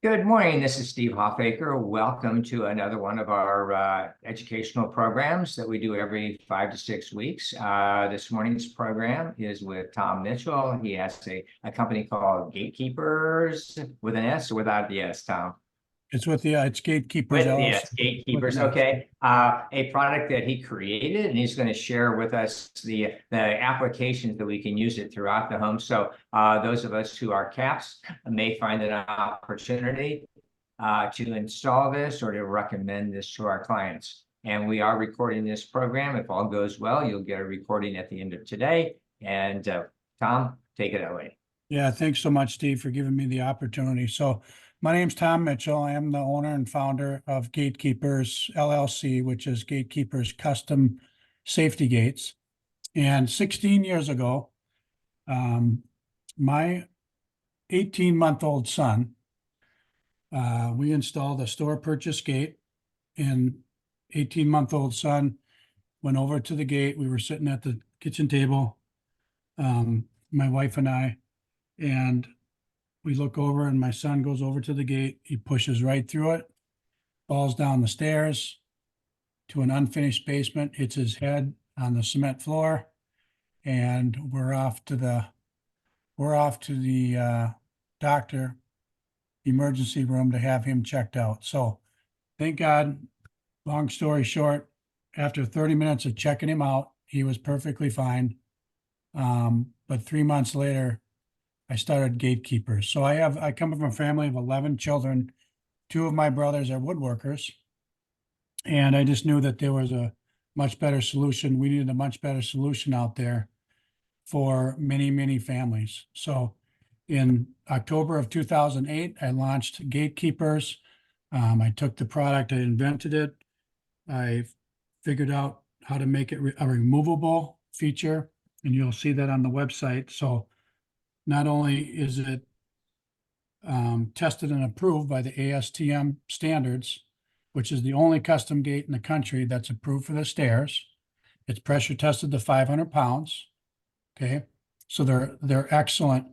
Good morning. This is Steve Hoffaker. Welcome to another one of our educational programs that we do every 5 to 6 weeks. This morning's program is with Tom Mitchell. He has a company called Gatekeepers with an S or without the S, Tom? It's Gatekeepers With the LLC. S, Gatekeepers. Okay. A product that he created, and he's going to share with us the applications that we can use it throughout the home. So those of us who are CAPs may find an opportunity to install this or to recommend this to our clients. And we are recording this program. If all goes well, you'll get a recording at the end of today. And Tom, take it away. Yeah, thanks so much, Steve, for giving me the opportunity. So my name's Tom Mitchell. I am the owner and founder of Gatekeepers LLC, which is Gatekeepers Custom Safety Gates. And 16 years ago, my 18-month-old son, we installed a store purchase gate, and 18-month-old son went over to the gate. We were sitting at the kitchen table, my wife and I, and we look over and my son goes over to the gate. He pushes right through it, falls down the stairs to an unfinished basement, hits his head on the cement floor, and we're off to the doctor emergency room to have him checked out. So thank God, long story short, after 30 minutes of checking him out, he was perfectly fine. But 3 months later, I started Gatekeepers. So I come from a family of 11 children. Two of my brothers are woodworkers. And I just knew that there was a much better solution. We needed a much better solution out there for many, many families. So in October of 2008, I launched Gatekeepers. I took the product, I invented it. I figured out how to make it a removable feature, and you'll see that on the website. So not only is it tested and approved by the ASTM standards, which is the only custom gate in the country that's approved for the stairs. It's pressure tested to 500 pounds. Okay, so they're excellent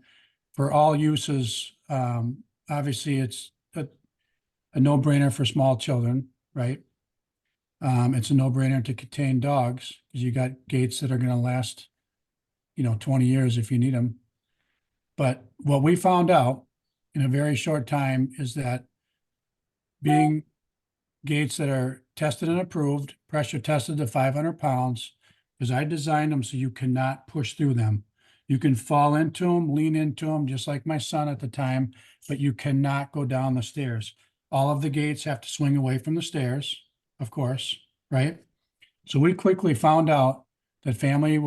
for all uses. Obviously, it's a no-brainer for small children, right? It's a no-brainer to contain dogs because you got gates that are going to last, 20 years if you need them. But what we found out in a very short time is that being gates that are tested and approved, pressure tested to 500 pounds, because I designed them so you cannot push through them. You can fall into them, lean into them, just like my son at the time, but you cannot go down the stairs. All of the gates have to swing away from the stairs, of course, right? So we quickly found out that families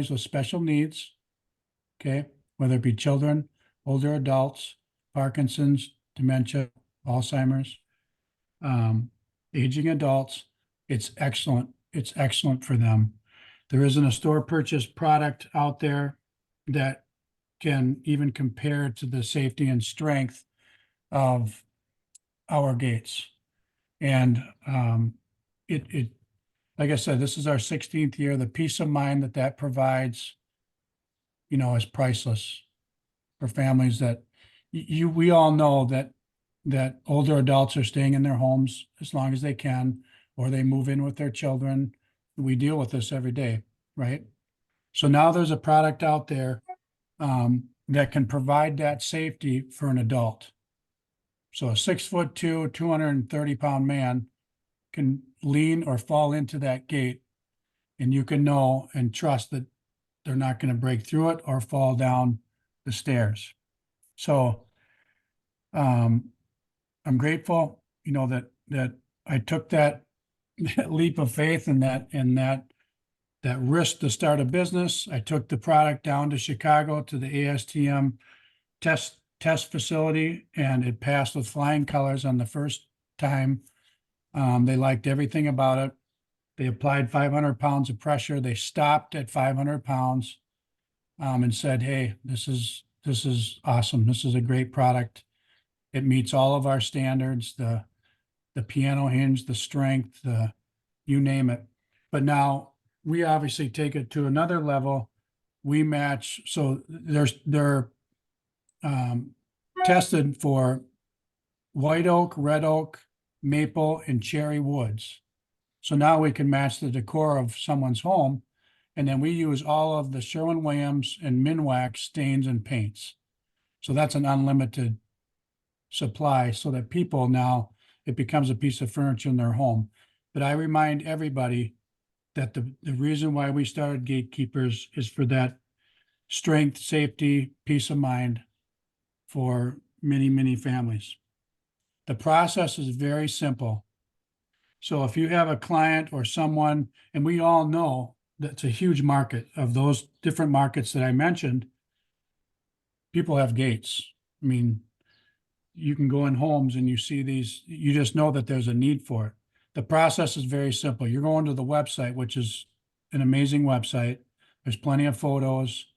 with special needs, okay, whether it be children, older adults, Parkinson's, dementia, Alzheimer's, aging adults, it's excellent. It's excellent for them. There isn't a store purchase product out there that can even compare to the safety and strength of our gates. And it like I said, this is our 16th year. The peace of mind that provides, is priceless for families that we all know that older adults are staying in their homes as long as they can, or they move in with their children. We deal with this every day, right? So now there's a product out there that can provide that safety for an adult. So a 6'2", 230-pound man can lean or fall into that gate, and you can know and trust that they're not going to break through it or fall down the stairs. So I'm grateful, that I took that leap of faith and that risk to start a business. I took the product down to Chicago to the ASTM test facility, and it passed with flying colors on the first time. They liked everything about it. They applied 500 pounds of pressure. They stopped at 500 pounds and said, "Hey, this is awesome. This is a great product. It meets all of our standards, the piano hinge, the strength, you name it." But now we obviously take it to another level. We match, so they're tested for white oak, red oak, maple, and cherry woods. So now we can match the decor of someone's home. And then we use all of the Sherwin-Williams and Minwax stains and paints. So that's an unlimited supply so that people now, it becomes a piece of furniture in their home. But I remind everybody that the reason why we started Gatekeepers is for that strength, safety, peace of mind for many, many families. The process is very simple. So if you have a client or someone, and we all know that's a huge market of those different markets that I mentioned, people have gates. I mean, you can go in homes and you see these, you just know that there's a need for it. The process is very simple. You're going to the website, which is an amazing website. There's plenty of photos,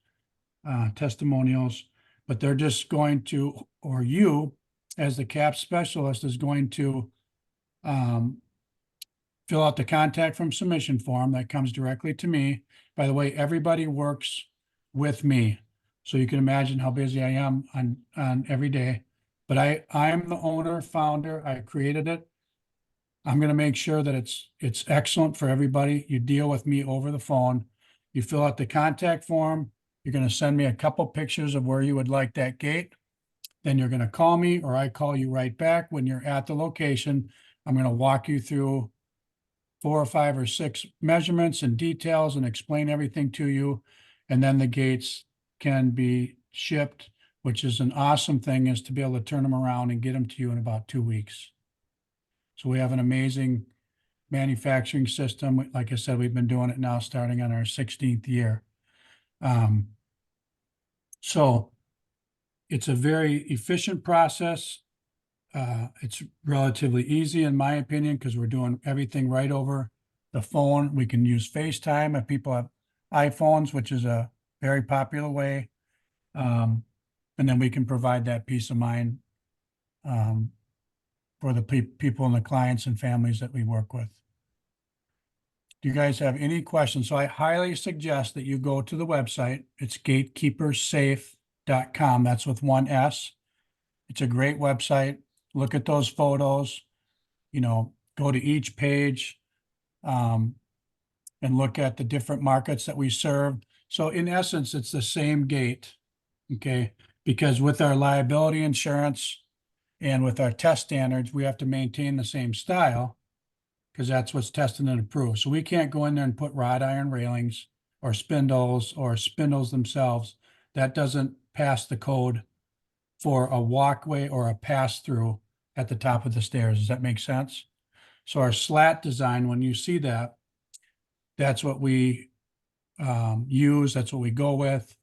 testimonials, but they're just going to, or you as the CAP specialist is going to fill out the contact from submission form that comes directly to me. By the way, everybody works with me. So you can imagine how busy I am on every day. But I'm the owner, founder, I created it. I'm gonna make sure that it's excellent for everybody. You deal with me over the phone. You fill out the contact form. You're gonna send me a couple pictures of where you would like that gate. Then you're gonna call me or I call you right back when you're at the location. I'm gonna walk you through 4 or 5 or 6 measurements and details and explain everything to you. And then the gates can be shipped, which is an awesome thing, is to be able to turn them around and get them to you in about 2 weeks. So we have an amazing manufacturing system. Like I said, we've been doing it now starting on our 16th year. So it's a very efficient process. It's relatively easy in my opinion, because we're doing everything right over the phone. We can use FaceTime if people have iPhones, which is a very popular way. And then we can provide that peace of mind for the people and the clients and families that we work with. Do you guys have any questions? So I highly suggest that you go to the website. It's gatekeepersafe.com. That's with 1 S. It's a great website. Look at those photos, go to each page and look at the different markets that we serve. So in essence, it's the same gate, okay? Because with our liability insurance and with our test standards, we have to maintain the same style because that's what's tested and approved. So we can't go in there and put wrought iron railings or spindles themselves. That doesn't pass the code for a walkway or a pass-through at the top of the stairs. Does that make sense? So our slat design, when you see that, that's what we use, that's what we go with.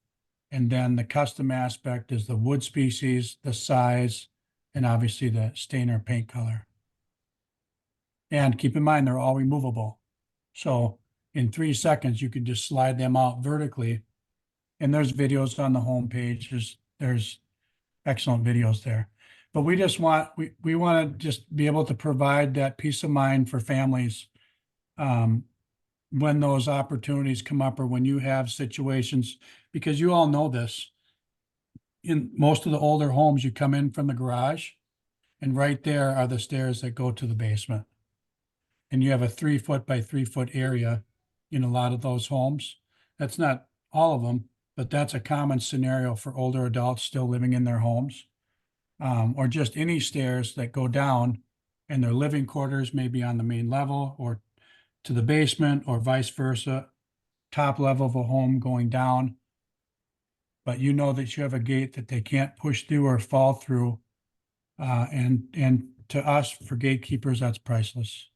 And then the custom aspect is the wood species, the size, and obviously the stain or paint color. And keep in mind, they're all removable. So in 3 seconds, you can just slide them out vertically. And there's videos on the homepage. There's excellent videos there. But we just want, we want to just be able to provide that peace of mind for families when those opportunities come up or when you have situations, because you all know this. In most of the older homes, you come in from the garage and right there are the stairs that go to the basement. And you have a 3 foot by 3 foot area in a lot of those homes. That's not all of them, but that's a common scenario for older adults still living in their homes. Or just any stairs that go down and their living quarters may be on the main level or to the basement or vice versa, top level of a home going down. But you know that you have a gate that they can't push through or fall through. And to us, for gatekeepers, that's priceless.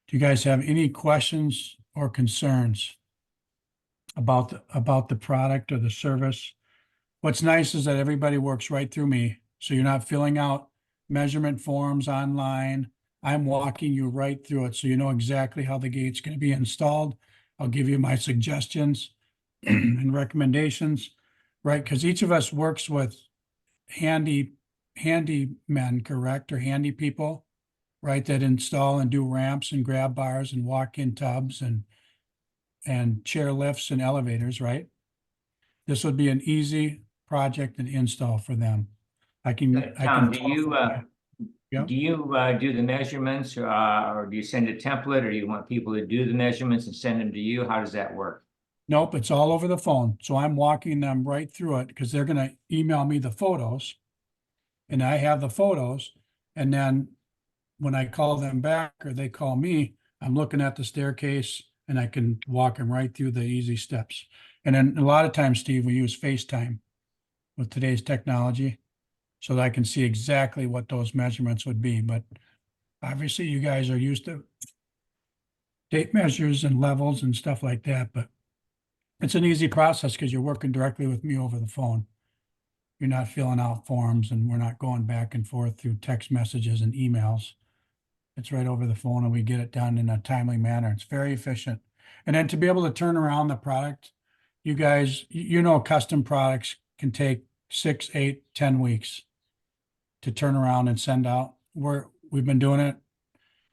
Do you guys have any questions or concerns about the product or the service? What's nice is that everybody works right through me. So you're not filling out measurement forms online. I'm walking you right through it. So you know exactly how the gate's going to be installed. I'll give you my suggestions and recommendations, right? Because each of us works with handy men, correct? Or handy people, right? That install and do ramps and grab bars and walk-in tubs and chair lifts and elevators, right? This would be an easy project and install for them. I can Tom, Yep. do you do the measurements, or do you send a template, or do you want people to do the measurements and send them to you? How does that work? Nope, it's all over the phone. So I'm walking them right through it because they're gonna email me the photos. And I have the photos. And then when I call them back or they call me, I'm looking at the staircase and I can walk them right through the easy steps. And then a lot of times, Steve, we use FaceTime with today's technology so that I can see exactly what those measurements would be. But obviously you guys are used to tape measures and levels and stuff like that, but it's an easy process because you're working directly with me over the phone. You're not filling out forms and we're not going back and forth through text messages and emails. It's right over the phone and we get it done in a timely manner. It's very efficient. And then to be able to turn around the product, you guys, you know, custom products can take 6, 8, 10 weeks to turn around and send out. We've been doing it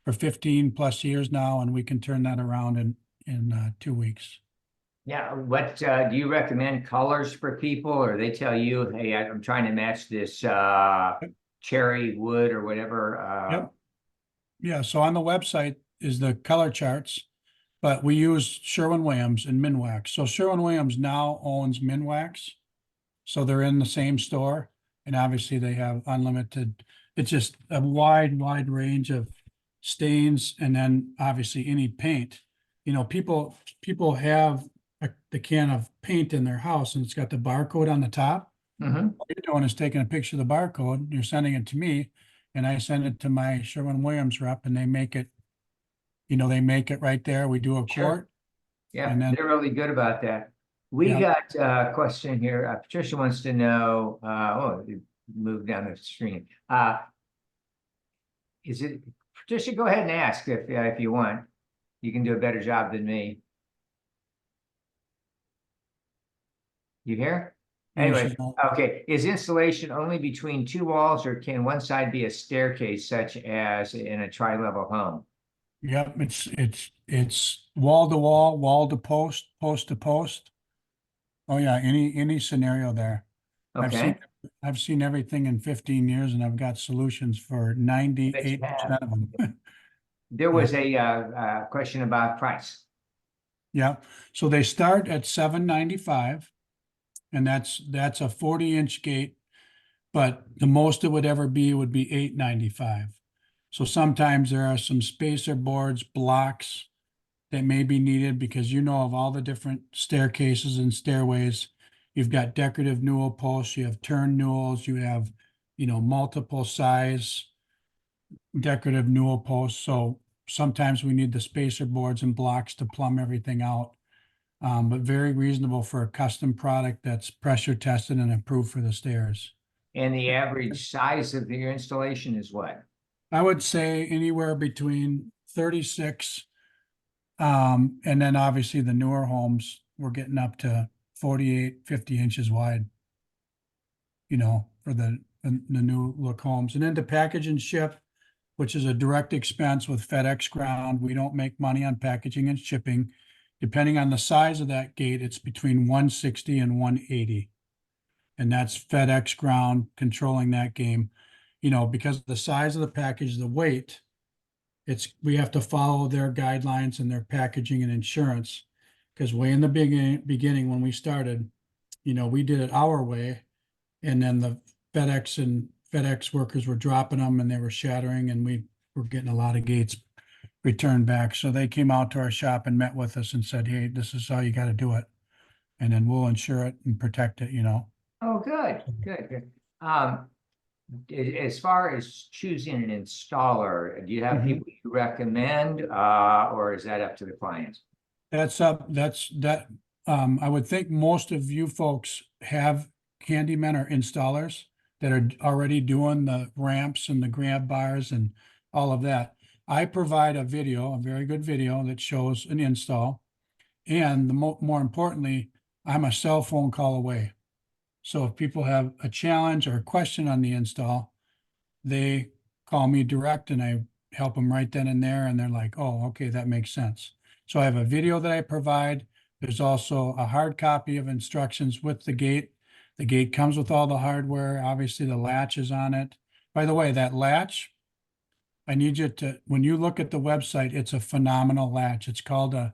for 15 plus years now, and we can turn that around in 2 weeks. Yeah, what do you recommend colors for people, or they tell you, hey, I'm trying to match this cherry wood or whatever? Yep. Yeah, so on the website is the color charts, but we use Sherwin-Williams and Minwax. So Sherwin-Williams now owns Minwax, so they're in the same store, and obviously they have unlimited. It's just a wide range of stains, and then obviously any paint. You know, people have the can of paint in their house, and it's got the barcode on the top. Mhm. All you're doing is taking a picture of the barcode, you're sending it to me, and I send it to my Sherwin-Williams rep, and they make it, they make it right there. We do a Sure. quart, Yeah, and then, they're really good about that. We yeah, got a question here. Patricia wants to know, it moved down the screen. Is it, Patricia, go ahead and ask if you want. You can do a better job than me. You hear? no, Anyway, she's not. okay. Is installation only between two walls, or can one side be a staircase, such as in a tri-level home? Yep, it's wall to wall, wall to post, post to post. Oh yeah, any scenario there. I've seen Okay. I've seen everything in 15 years and I've got solutions for Bet you 98% have. of them. There Yeah. was a question about price. Yeah. So they start at 795, and that's a 40-inch gate, but the most it would ever be would be 895. So sometimes there are some spacer boards, blocks that may be needed because you know of all the different staircases and stairways. You've got decorative newel posts, you have turn newels, you have, multiple size decorative newel posts. So sometimes we need the spacer boards and blocks to plumb everything out. But very reasonable for a custom product that's pressure tested and approved for the stairs. And the average size of your installation is what? I would say anywhere between 36, and then obviously the newer homes, we're getting up to 48, 50 inches wide, for the new look homes. And then to package and ship, which is a direct expense with FedEx Ground. We don't make money on packaging and shipping. Depending on the size of that gate, it's between 160 and 180. And that's FedEx Ground controlling that game. Because of the size of the package, the weight, we have to follow their guidelines and their packaging and insurance. Because way in the beginning when we started, we did it our way, and then the FedEx workers were dropping them and they were shattering, and we were getting a lot of gates returned back. So they came out to our shop and met with us and said, hey, this is how you got to do it. And then we'll insure it and protect it. Oh, good. As far as choosing an installer, do you have Mhm. people you recommend, or is that up to the client? I would think most of you folks have handymen or installers that are already doing the ramps and the grab bars and all of that. I provide a very good video that shows an install. And more importantly, I'm a cell phone call away. So if people have a challenge or a question on the install, they call me direct and I help them right then and there. And they're like, oh, okay, that makes sense. So I have a video that I provide. There's also a hard copy of instructions with the gate The gate comes with all the hardware. Obviously, the latch is on it. By the way, that latch, I need you to, when you look at the website, it's a phenomenal latch. It's called a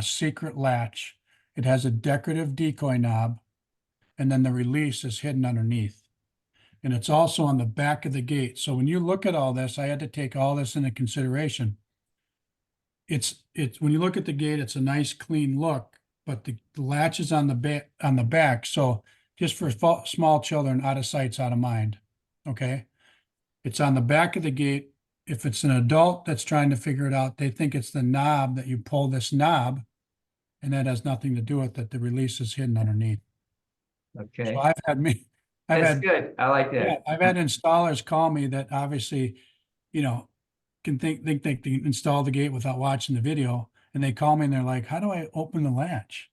secret latch. It has a decorative decoy knob, and then the release is hidden underneath. And it's also on the back of the gate. So when you look at all this, I had to take all this into consideration. It's when you look at the gate, it's a nice clean look, but the latch is on the back. So just for small children, out of sight, out of mind. Okay. It's on the back of the gate. If it's an adult that's trying to figure it out, they think it's the knob, that you pull this knob, and that has nothing to do with it. The release is hidden underneath. So Okay, I've that's had, good. I like yeah, that. I've had installers call me that obviously, can think they can install the gate without watching the video. And they call me and they're like, how do I open the latch?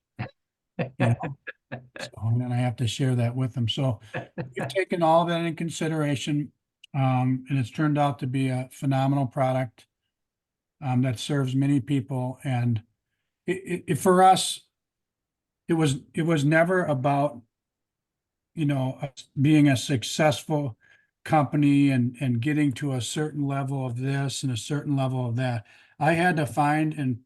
You know, so and then I have to share that with them. So we've taken all of that in consideration. And it's turned out to be a phenomenal product that serves many people. And for us, it was never about, us being a successful company and getting to a certain level of this and a certain level of that. I had to find and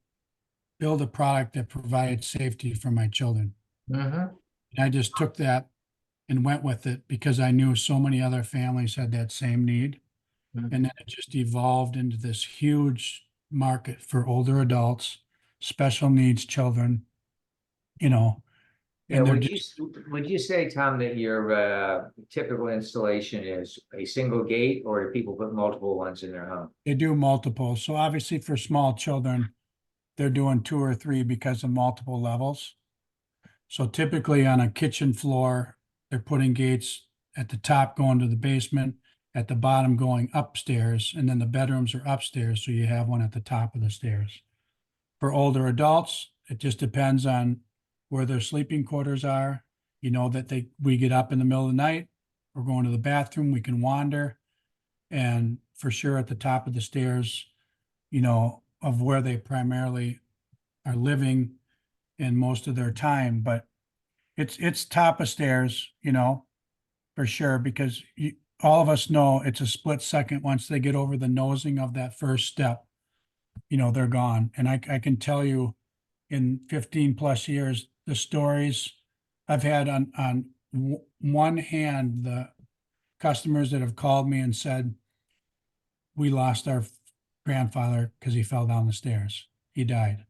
build a product that provided safety for my children. Mhm. And I just took that and went with it because I knew so many other families had that same need. Mhm. And then it just evolved into this huge market for older adults, special needs children, you know, Yeah, and they're just, would you say, Tom, that your typical installation is a single gate, or do people put multiple ones in their home? they do multiple. So obviously for small children, they're doing 2 or 3 because of multiple levels. So typically on a kitchen floor, they're putting gates at the top going to the basement, at the bottom going upstairs, and then the bedrooms are upstairs, so you have one at the top of the stairs. For older adults, it just depends on where their sleeping quarters are. You know that we get up in the middle of the night, we're going to the bathroom, we can wander, and for sure at the top of the stairs, of where they primarily are living in most of their time. But it's top of stairs, for sure, because all of us know it's a split second once they get over the nosing of that first step, they're gone. And I can tell you in 15 plus years, the stories I've had on one hand, the customers that have called me and said, we lost our grandfather because he fell down the stairs. He died.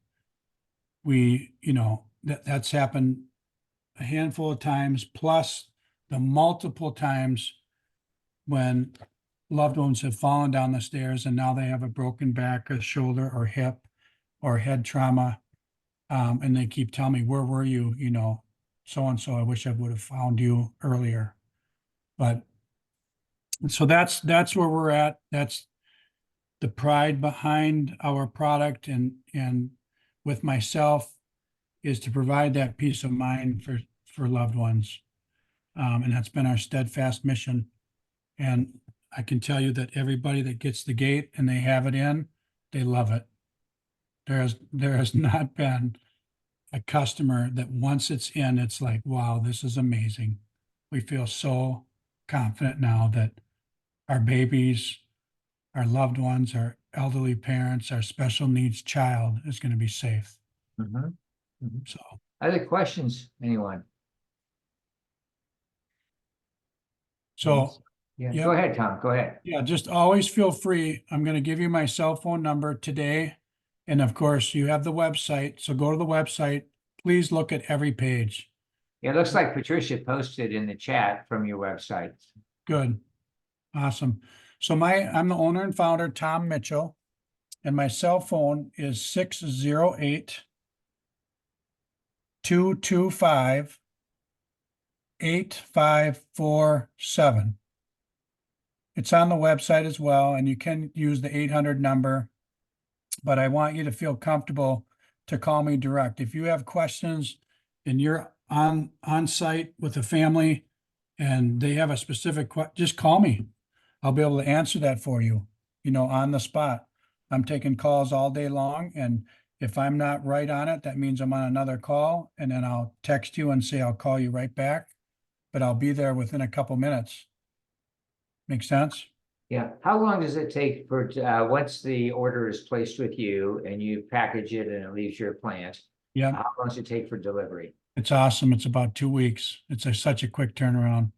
That's happened a handful of times, plus the multiple times when loved ones have fallen down the stairs and now they have a broken back, a shoulder or hip or head trauma. And they keep telling me, where were you? So and so, I wish I would have found you earlier. But so that's where we're at. That's the pride behind our product and with myself is to provide that peace of mind for loved ones. And that's been our steadfast mission. And I can tell you that everybody that gets the gate and they have it in, they love it. There has not been a customer that once it's in, it's like, wow, this is amazing. We feel so confident now that our babies, our loved ones, our elderly parents, our special needs child is going to be safe. Mhm. Mhm. So, Other questions, anyone? so Yeah, yeah, go ahead, Tom, go ahead. yeah, just always feel free. I'm going to give you my cell phone number today. And of course, you have the website. So go to the website. Please look at every page. Yeah, it looks like Patricia posted in the chat from your website. Good. Awesome. So I'm the owner and founder, Tom Mitchell, and my cell phone is 608-225-8547. It's on the website as well, and you can use the 800 number, but I want you to feel comfortable to call me direct. If you have questions and you're on site with a family and they have a specific just call me. I'll be able to answer that for you, on the spot. I'm taking calls all day long, and if I'm not right on it, that means I'm on another call, and then I'll text you and say I'll call you right back. but I'll be there within a couple minutes. Make sense? Yeah. How long does it take for, once the order is placed with you and you package it and it leaves your plant? Yeah, How long does it take for delivery? it's awesome. It's about 2 weeks. It's such a quick turnaround.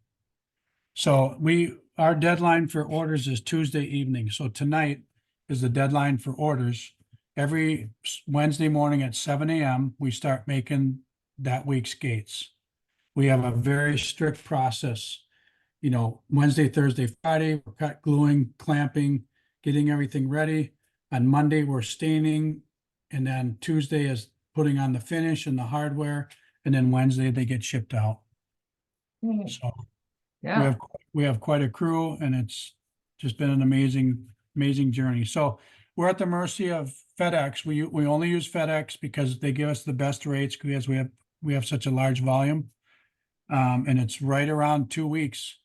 So our deadline for orders is Tuesday evening. So tonight is the deadline for orders. Every Wednesday morning at 7 a.m., we start making that week's gates. We have a very strict process. You know, Wednesday, Thursday, Friday, we're cut, gluing, clamping, getting everything ready. On Monday, we're staining. And then Tuesday is putting on the finish and the hardware. And then Wednesday, they get shipped out. So Yeah. we have quite a crew, and it's just been an amazing journey. So we're at the mercy of FedEx. We only use FedEx because they give us the best rates because we have such a large volume. And it's right around 2 weeks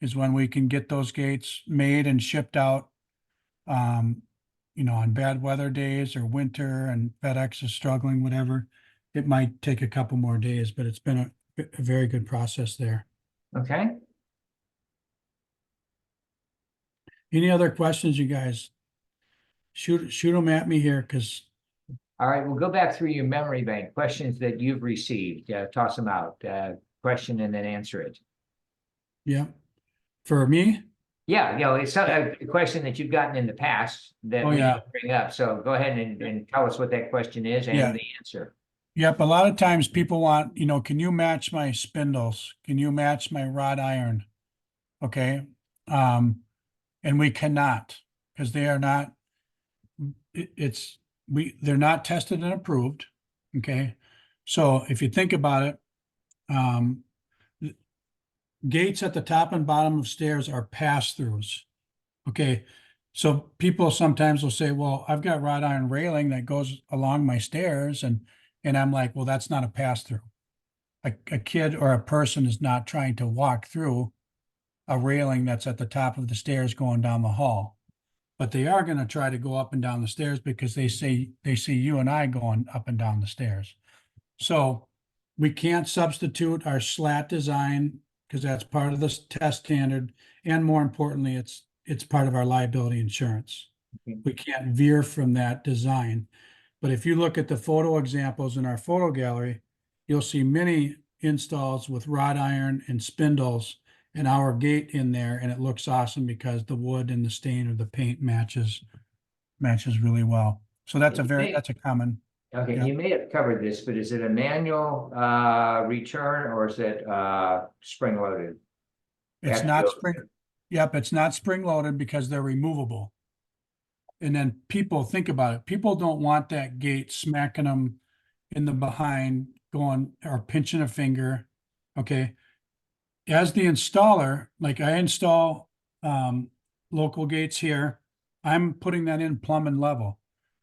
is when we can get those gates made and shipped out. You know, on bad weather days or winter and FedEx is struggling, whatever, it might take a couple more days, but it's been a very good process there. Okay. Any other questions, you guys? Shoot them at me here, because All right, we'll go back through your memory bank, questions that you've received, toss them out, question and then answer it. yeah, for me, Yeah, you know, it's a question that you've gotten in the past that Oh, we yeah. didn't bring up. So go ahead and tell us what that question is Yeah. and the answer. yep. A lot of times people want, you know, can you match my spindles? Can you match my wrought iron? Okay. And we cannot, because they are not, they're not tested and approved. Okay. So if you think about it, um, gates at the top and bottom of stairs are pass-throughs. Okay. So people sometimes will say, well, I've got wrought iron railing that goes along my stairs. And I'm like, well, that's not a pass-through. A kid or a person is not trying to walk through a railing that's at the top of the stairs going down the hall. But they are going to try to go up and down the stairs because they see you and I going up and down the stairs. So we can't substitute our slat design because that's part of the test standard. And more importantly, it's part of our liability insurance. Okay. We can't veer from that design. But if you look at the photo examples in our photo gallery, you'll see many installs with wrought iron and spindles and our gate in there, and it looks awesome because the wood and the stain or the paint matches really well. So that's a common. Okay, Yeah. you may have covered this, but is it a manual return or is it spring loaded? It's not spring. Yep, it's not spring loaded because they're removable. And then people think about it. People don't want that gate smacking them in the behind, going or pinching a finger. Okay. As the installer, like I install local gates here, I'm putting that in plumb and level.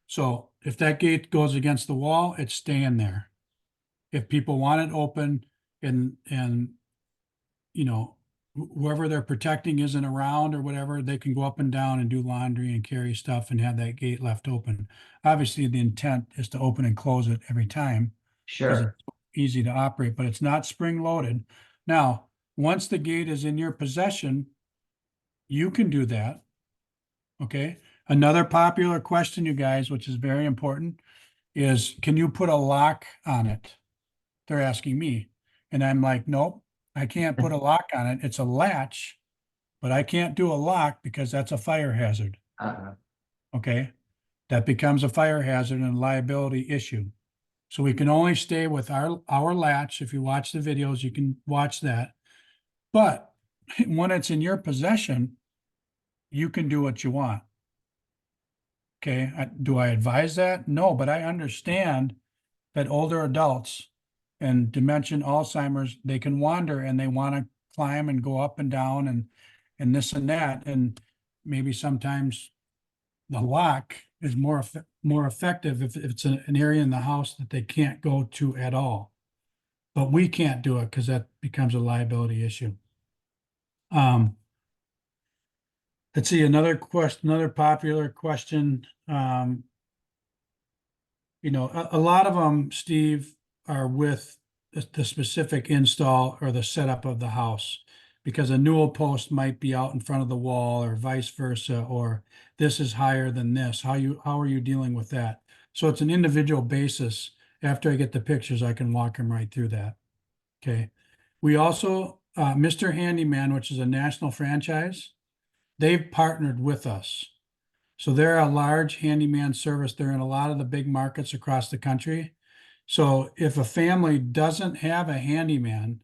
So if that gate goes against the wall, it's staying there. If people want it open and you know, whoever they're protecting isn't around or whatever, they can go up and down and do laundry and carry stuff and have that gate left open. Obviously, the intent is to open and close it every time because Sure. it's easy to operate, but it's not spring loaded. Now, once the gate is in your possession, you can do that. Okay. Another popular question, you guys, which is very important, is can you put a lock on it? They're asking me. And I'm like, nope, I can't put a lock on it. It's a latch, but I can't do a lock because that's a fire hazard. Uh-huh. Okay. That becomes a fire hazard and liability issue. So we can only stay with our latch. If you watch the videos, you can watch that. But when it's in your possession, you can do what you want. Okay. Do I advise that? No, but I understand that older adults and dementia, Alzheimer's, they can wander and they want to climb and go up and down and this and that. And maybe sometimes the lock is more effective if it's an area in the house that they can't go to at all. But we can't do it because that becomes a liability issue. Let's see, another popular question. You know, a lot of them, Steve, are with the specific install or the setup of the house. Because a newel post might be out in front of the wall or vice versa, or this is higher than this. How are you dealing with that? So it's an individual basis. After I get the pictures, I can walk them right through that. Okay. We also, Mr. Handyman, which is a national franchise, they've partnered with us. So they're a large handyman service. They're in a lot of the big markets across the country. So if a family doesn't have a handyman,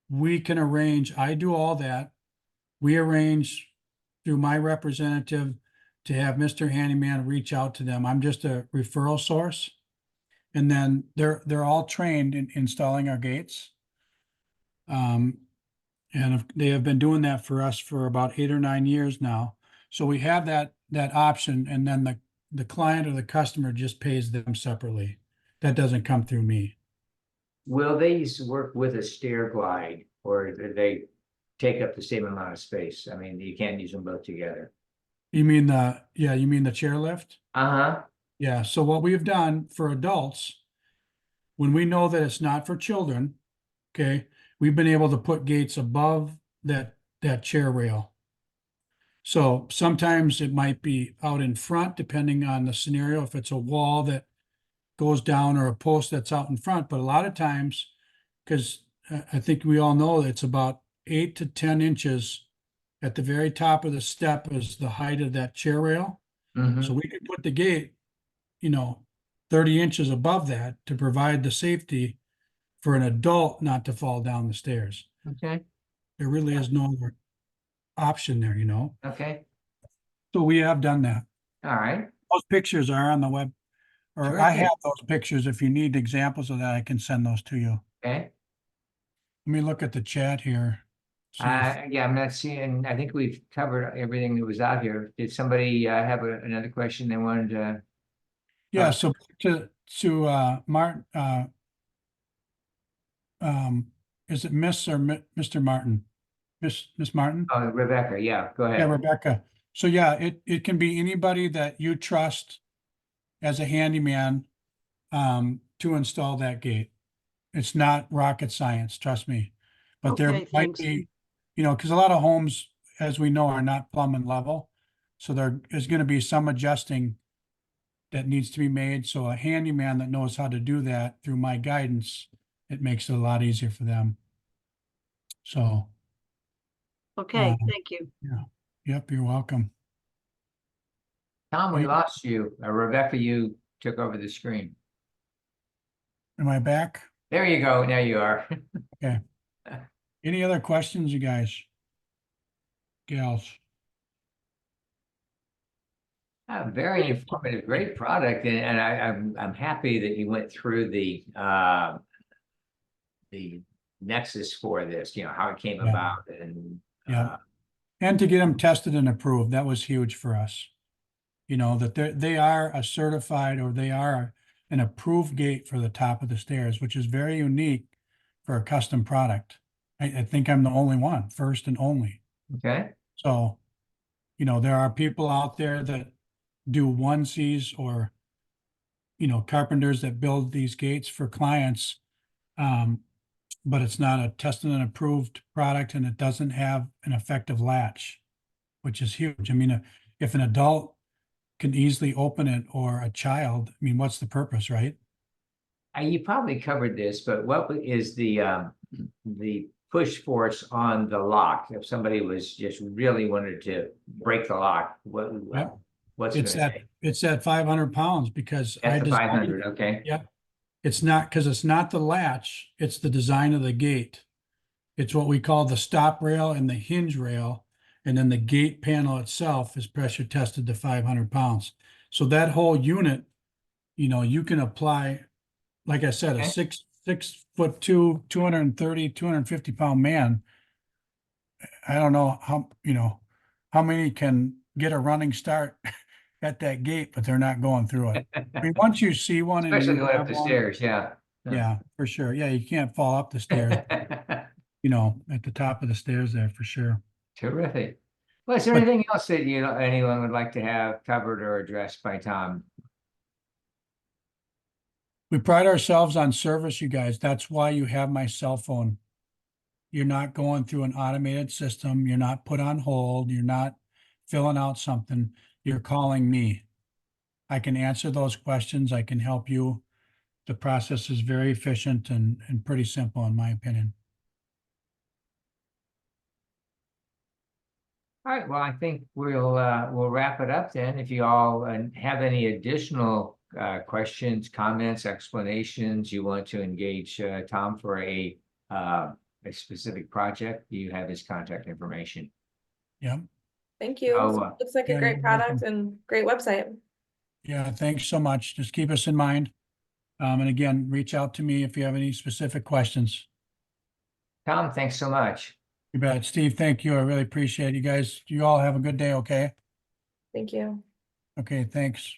we can arrange, I do all that. We arrange through my representative to have Mr. Handyman reach out to them. I'm just a referral source. And then they're all trained in installing our gates. And they have been doing that for us for about 8 or 9 years now. So we have that option, and then the client or the customer just pays them separately. That doesn't come through me. Will these work with a stair glide, or do they take up the same amount of space? I mean, you can't use them both together. You mean you mean the chairlift? Uh-huh. Yeah. So what we've done for adults, when we know that it's not for children, okay, we've been able to put gates above that chair rail. So sometimes it might be out in front, depending on the scenario, if it's a wall that goes down or a post that's out in front. But a lot of times, because I think we all know it's about 8 to 10 inches at the very top of the step is the height of that chair rail. Mhm. So we could put the gate, 30 inches above that to provide the safety for an adult not to fall down the stairs. Okay, There really is no other option there. okay, So we have done that. all right, Those pictures are on the web, or I have terrific, those pictures. If you need examples of that, I can send those to you. okay. Let me look at the chat here. See if, Yeah, I'm not seeing, I think we've covered everything that was out here. Did somebody have another question they wanted to? yeah, so Martin, is it Miss or Mr. Martin? Miss Martin? Oh, Rebecca, yeah, go Yeah, ahead. Rebecca. So yeah, it can be anybody that you trust as a handyman to install that gate. It's not rocket science, trust me. But there Okay, might thanks. be, because a lot of homes, as we know, are not plumbing level. So there is going to be some adjusting that needs to be made. So a handyman that knows how to do that through my guidance, it makes it a lot easier for them. So, Okay, thank you. yeah, yep, you're welcome. Tom, we Any- lost you. Rebecca, you took over the screen. Am I back? There you go, now you are. Okay. Any other questions, you guys? Gals? Very informative, great product, and I'm happy that you went through the nexus for this, how it came Yeah. about, and Yeah. And to get them tested and approved, that was huge for us. That they are a certified, or they are an approved gate for the top of the stairs, which is very unique for a custom product. I think I'm the only one, first and only. okay, So, there are people out there that do onesies, or, carpenters that build these gates for clients. But it's not a tested and approved product, and it doesn't have an effective latch, which is huge. I mean, if an adult can easily open it, or a child, I mean, what's the purpose, right? You probably covered this, but what is the push force on the lock? If somebody was just really wanted to break the lock, Yep. what's it It's gonna that, take? it's that 500 pounds, because I That's the designed 500, it. okay, Yep. It's not, because it's not the latch, it's the design of the gate. It's what we call the stop rail and the hinge rail. And then the gate panel itself is pressure tested to 500 pounds. So that whole unit, you can apply, like I said, a Okay. 6'2", 230, 250 pound man. I don't know how many can get a running start at that gate, but they're not going through it. I mean, once you see one and especially you going up have the one, stairs, yeah. yeah, for sure. Yeah, you can't fall up the stairs, at the top of the stairs there for sure. Terrific. Well, is there But anything else that anyone would like to have covered or addressed by Tom? We pride ourselves on service, you guys. That's why you have my cell phone. You're not going through an automated system. You're not put on hold. You're not filling out something. You're calling me. I can answer those questions. I can help you. The process is very efficient and pretty simple, in my opinion. All right, well, I think we'll wrap it up then. If you all have any additional questions, comments, explanations, you want to engage Tom for a specific project, you have his contact information. Yeah. Thank you. Oh, Looks like yeah, a great you're product welcome. and great website. Yeah, thanks so much. Just keep us in mind. And again, reach out to me if you have any specific questions. Tom, thanks so much. You bet. Steve, thank you. I really appreciate it. You guys, you all have a good day, okay? Thank you. Okay, thanks.